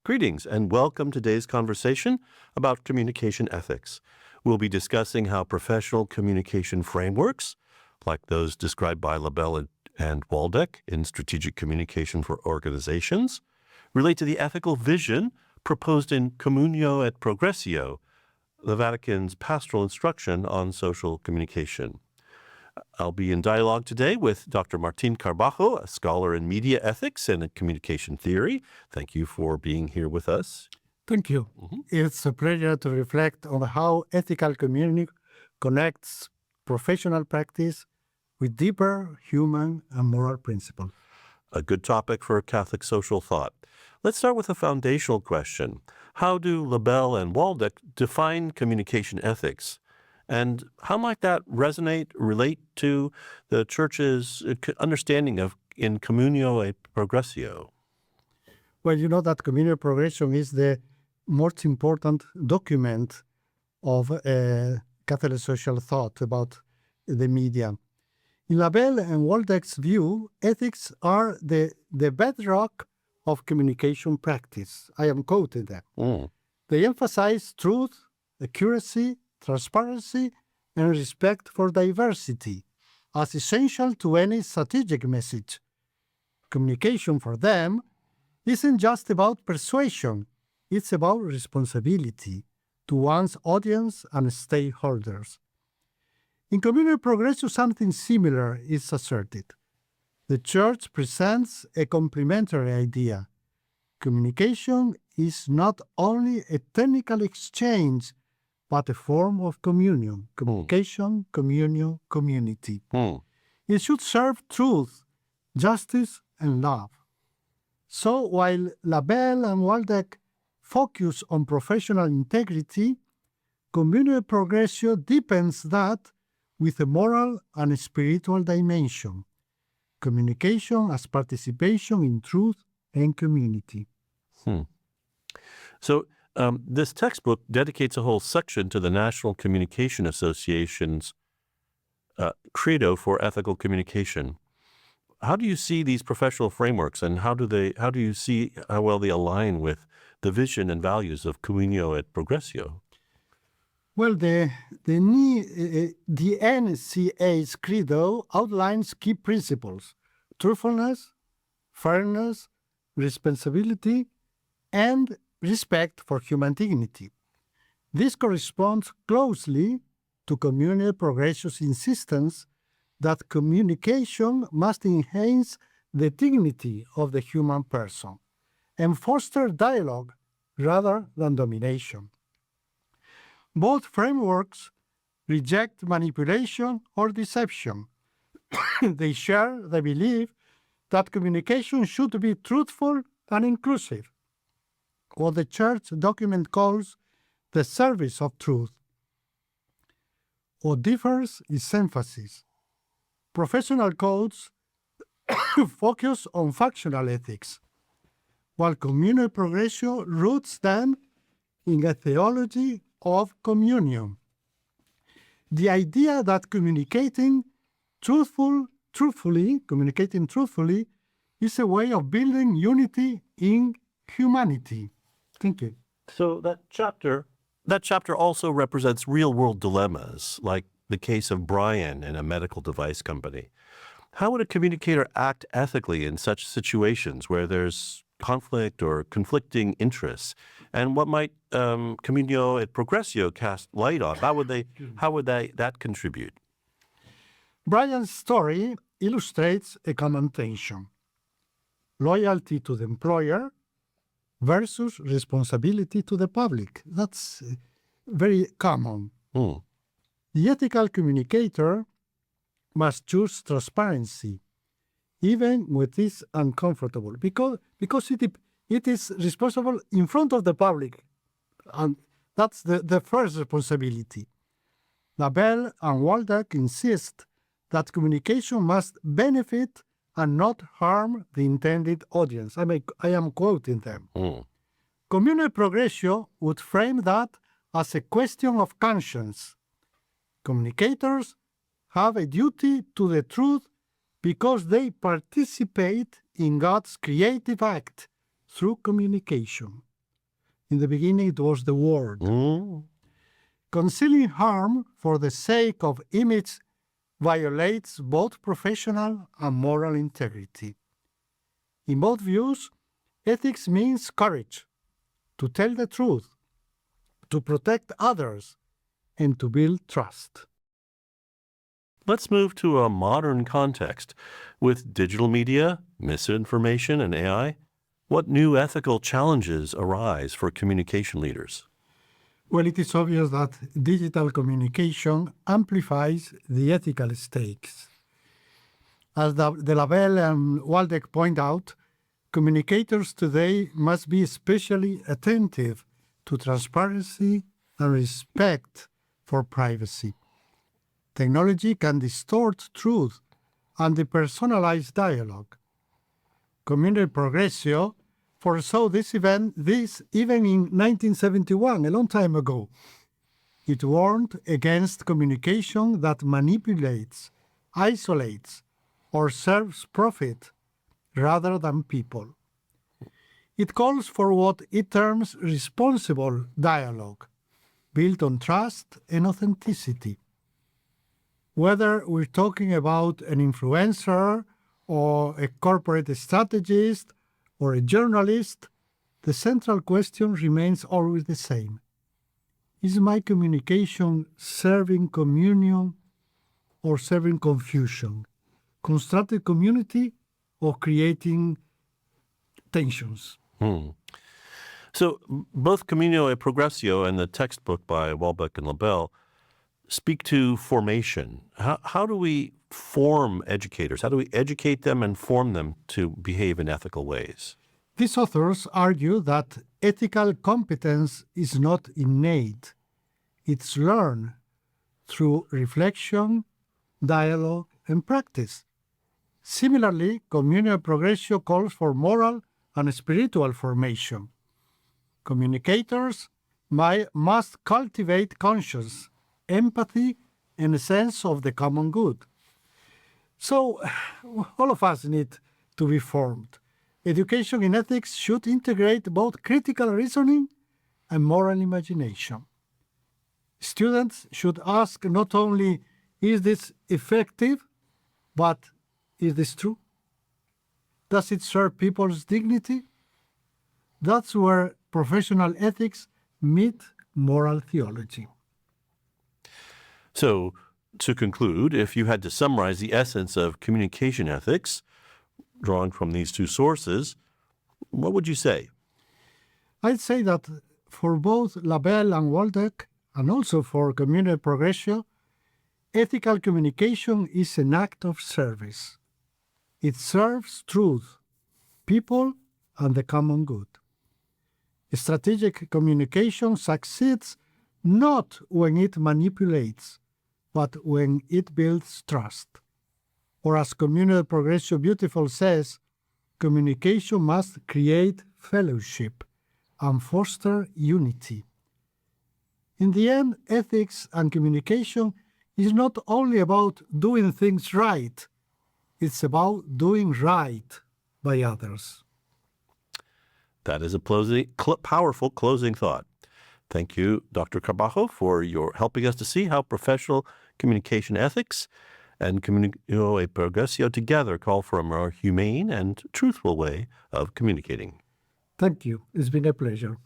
Greetings and welcome to today's conversation about communication ethics. We'll be discussing how professional communication frameworks, like those described by Labelle and Waldeck in Strategic Communication for Organizations, relate to the ethical vision proposed in Communio et Progressio, the Vatican's pastoral instruction on social communication. I'll be in dialogue today with Dr. Martín Carbajo, a scholar in media ethics and communication theory. Thank you for being here with us. Thank you. It's a pleasure to reflect on how ethical community connects professional practice with deeper human and moral principles. A good topic for Catholic social thought. Let's start with a foundational question. How do Labelle and Waldeck define communication ethics? And how might that relate to the Church's understanding of in Communio et Progressio? Well, you know that Communio et Progressio is the most important document of Catholic social thought about the media. In Labelle and Waldeck's view, ethics are the bedrock of communication practice. I am quoting them. They emphasize truth, accuracy, transparency, and respect for diversity as essential to any strategic message. Communication for them isn't just about persuasion, it's about responsibility to one's audience and stakeholders. In Communio et Progressio, something similar is asserted. The Church presents a complementary idea. Communication is not only a technical exchange, but a form of communion. Communication, communion, community. It should serve truth, justice, and love. So while Labelle and Waldeck focus on professional integrity, Communio et Progressio deepens that with a moral and spiritual dimension. Communication as participation in truth and community. So this textbook dedicates a whole section to the National Communication Association's credo for ethical communication. How do you see these professional frameworks, and how do you see how well they align with the vision and values of Communio et Progressio? Well, the NCA's credo outlines key principles: truthfulness, fairness, responsibility, and respect for human dignity. This corresponds closely to Communio et Progressio's insistence that communication must enhance the dignity of the human person and foster dialogue rather than domination. Both frameworks reject manipulation or deception. They share the belief that communication should be truthful and inclusive, what the Church document calls the service of truth. What differs is emphasis. Professional codes focus on functional ethics, while Communio et Progressio roots them in a theology of communion. The idea that communicating truthfully is a way of building unity in humanity. Thank you. So that chapter also represents real-world dilemmas, like the case of Brian in a medical device company. How would a communicator act ethically in such situations where there's conflict or conflicting interests? And what might Communio et Progressio cast light on? How would that contribute? Brian's story illustrates a common tension: loyalty to the employer versus responsibility to the public. That's very common. The ethical communicator must choose transparency, even when it is uncomfortable, because it is responsible in front of the public, and that's the first responsibility. Labelle and Waldeck insist that communication must benefit and not harm the intended audience. I am quoting them. Communio et Progressio would frame that as a question of conscience. Communicators have a duty to the truth because they participate in God's creative act through communication. In the beginning, it was the Word. Concealing harm for the sake of image violates both professional and moral integrity. In both views, ethics means courage, to tell the truth, to protect others, and to build trust. Let's move to a modern context. With digital media, misinformation, and AI, what new ethical challenges arise for communication leaders? Well, it is obvious that digital communication amplifies the ethical stakes. As de Labelle and Waldeck point out, communicators today must be especially attentive to transparency and respect for privacy. Technology can distort truth and depersonalize dialogue. Communio Progressio foresaw this even in 1971, a long time ago. It warned against communication that manipulates, isolates, or serves profit rather than people. It calls for what it terms responsible dialogue, built on trust and authenticity. Whether we're talking about an influencer or a corporate strategist or a journalist, the central question remains always the same. Is my communication serving communion or serving confusion, constructive community or creating tensions? So both Communio e Progressio and the textbook by Waldeck and Labelle speak to formation. How do we form educators? How do we educate them and form them to behave in ethical ways? These authors argue that ethical competence is not innate. It's learned through reflection, dialogue, and practice. Similarly, Communio Progressio calls for moral and spiritual formation. Communicators must cultivate conscience, empathy, and a sense of the common good. So, all of us need to be formed. Education in ethics should integrate both critical reasoning and moral imagination. Students should ask not only, is this effective, but is this true? Does it serve people's dignity? That's where professional ethics meet moral theology. So, to conclude, if you had to summarize the essence of communication ethics, drawing from these two sources, what would you say? I'd say that for both Labelle and Waldeck, and also for Communio Progressio, ethical communication is an act of service. It serves truth, people, and the common good. Strategic communication succeeds not when it manipulates, but when it builds trust. Or as Communio Progressio beautiful says, communication must create fellowship and foster unity. In the end, ethics and communication is not only about doing things right, it's about doing right by others. That is a powerful closing thought. Thank you, Dr. Carbajo, for your helping us to see how professional communication ethics and Communio e Progressio together call for a more humane and truthful way of communicating. Thank you. It's been a pleasure.